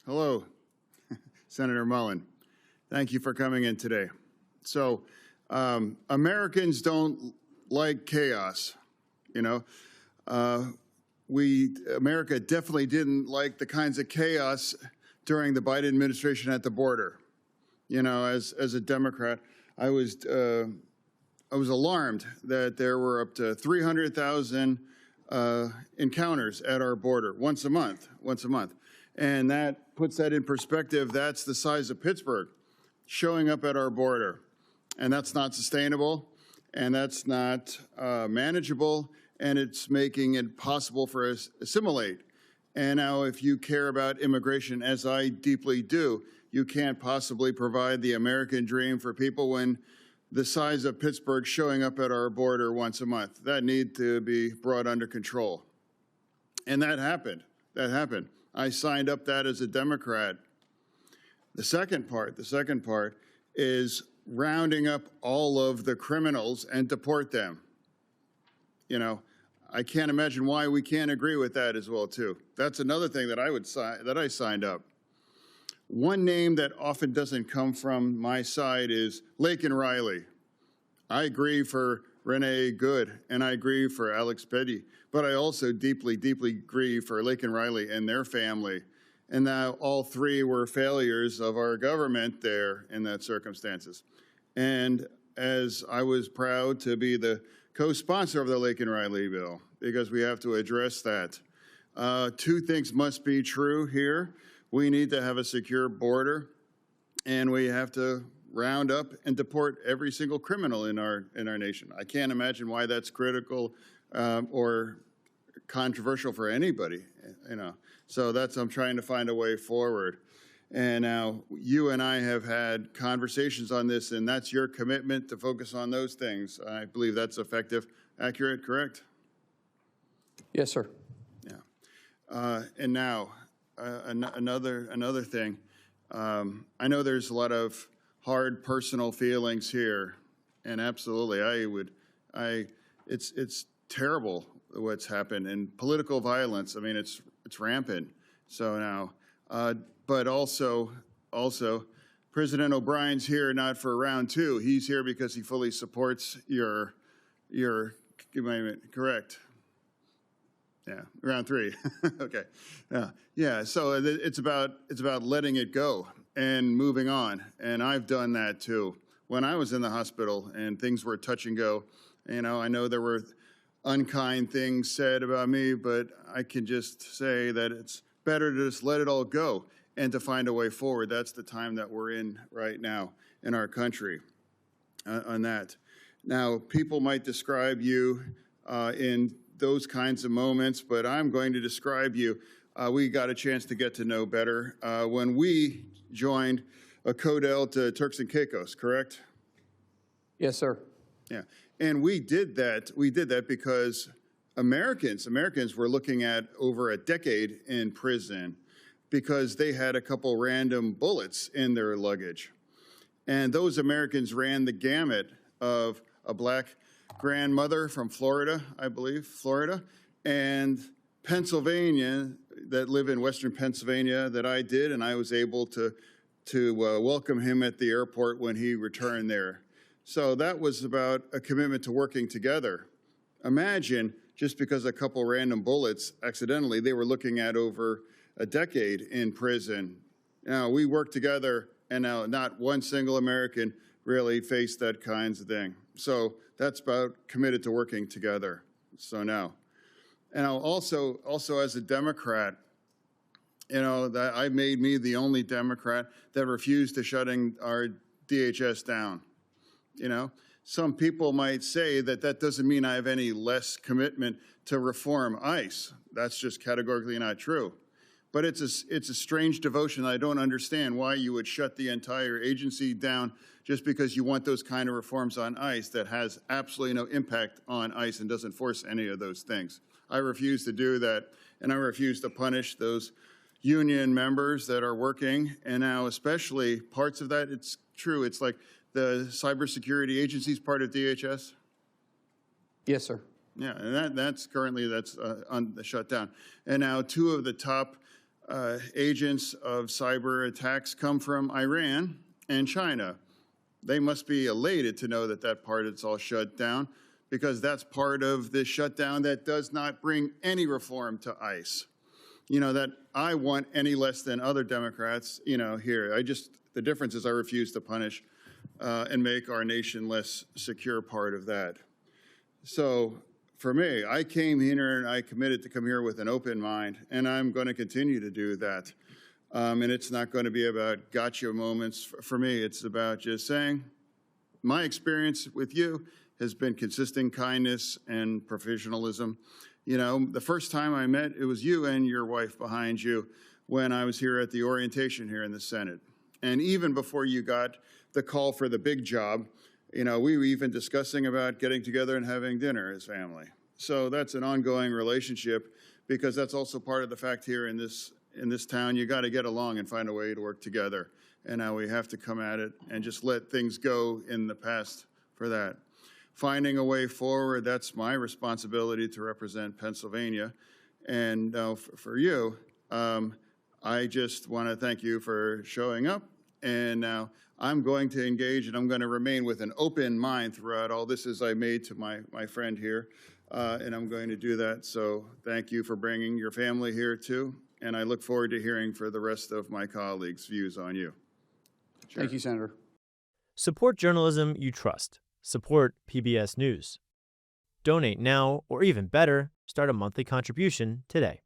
Hello, Senator Mullin. Thank you for coming in today. So, Americans don't like chaos, you know. America definitely didn't like the kinds of chaos during the Biden administration at the border. You know, as a Democrat, I was alarmed that there were up to 300,000 encounters at our border once a month. And that puts that in perspective. That's the size of Pittsburgh showing up at our border. And that's not sustainable, and that's not manageable, and it's making it possible for us to assimilate. And now if you care about immigration, as I deeply do, you can't possibly provide the American dream for people when the size of Pittsburgh showing up at our border once a month. That need to be brought under control. And that happened. I signed up that as a Democrat. The second part is rounding up all of the criminals and deport them. You know, I can't imagine why we can't agree with that as well, too. That's another thing that I signed up. One name that often doesn't come from my side is Laken Riley. I agree for Renee Good, and I agree for Alex Petty, but I also deeply agree for Laken Riley and their family. And now all three were failures of our government there in that circumstances. And as I was proud to be the co-sponsor of the Laken Riley bill, because we have to address that. Two things must be true here. We need to have a secure border, and we have to round up and deport every single criminal in our nation. I can't imagine why that's critical or controversial for anybody, you know. So I'm trying to find a way forward. And now you and I have had conversations on this, and that's your commitment to focus on those things. I believe that's effective, accurate, correct? Yes, sir. Yeah. And now another thing. I know there's a lot of hard personal feelings here, and absolutely, it's terrible what's happened, and political violence. I mean, it's rampant. So now, but also, President O'Brien's here not for round two. He's here because he fully supports your amendment. Correct. Yeah, round three. Okay. Yeah. So it's about letting it go and moving on. And I've done that too. When I was in the hospital and things were touch and go, you know, I know there were unkind things said about me, but I can just say that it's better to just let it all go and to find a way forward. That's the time that we're in right now in our country on that. Now, people might describe you in those kinds of moments, but I'm going to describe you. We got a chance to get to know better when we joined a CODEL to Turks and Caicos, correct? Yes, sir. Yeah, and we did that because Americans were looking at over a decade in prison because they had a couple random bullets in their luggage. And those Americans ran the gamut of a black grandmother from Florida, I believe, and Pennsylvania, that live in Western Pennsylvania, that I did, and I was able to welcome him at the airport when he returned there. So that was about a commitment to working together. Imagine, just because a couple random bullets, accidentally, they were looking at over a decade in prison. Now, we worked together, and now not one single American really faced that kinds of thing. So that's about committed to working together. So now, and also as a Democrat, you know, that I made me the only Democrat that refused to shutting our DHS down. You know, some people might say that that doesn't mean I have any less commitment to reform ICE. That's just categorically not true. But it's a strange devotion. I don't understand why you would shut the entire agency down just because you want those kind of reforms on ICE that has absolutely no impact on ICE and doesn't force any of those things. I refuse to do that, and I refuse to punish those union members that are working. And now especially parts of that, it's true. It's like the cybersecurity agency is part of DHS? Yes, sir. Yeah, and that's currently on the shutdown. And now two of the top agents of cyber attacks come from Iran and China. They must be elated to know that that part is all shut down, because that's part of this shutdown that does not bring any reform to ICE. That I want any less than other Democrats, here. The difference is I refuse to punish and make our nation less secure part of that. So for me, I came here and I committed to come here with an open mind, and I'm going to continue to do that. And it's not going to be about gotcha moments. For me, it's about just saying, my experience with you has been consistent kindness and professionalism. The first time I met, it was you and your wife behind you when I was here at the orientation here in the Senate. And even before you got the call for the big job, we were even discussing about getting together and having dinner as family. So that's an ongoing relationship, because that's also part of the fact here in this town. You got to get along and find a way to work together. And now we have to come at it and just let things go in the past for that. Finding a way forward, that's my responsibility to represent Pennsylvania. And for you, I just want to thank you for showing up. And now I'm going to engage, and I'm going to remain with an open mind throughout all this, as I made to my friend here. And I'm going to do that. So thank you for bringing your family here too. And I look forward to hearing for the rest of my colleagues' views on you. Chair. Thank you, Senator. Support journalism you trust. Support PBS News. Donate now, or even better, start a monthly contribution today.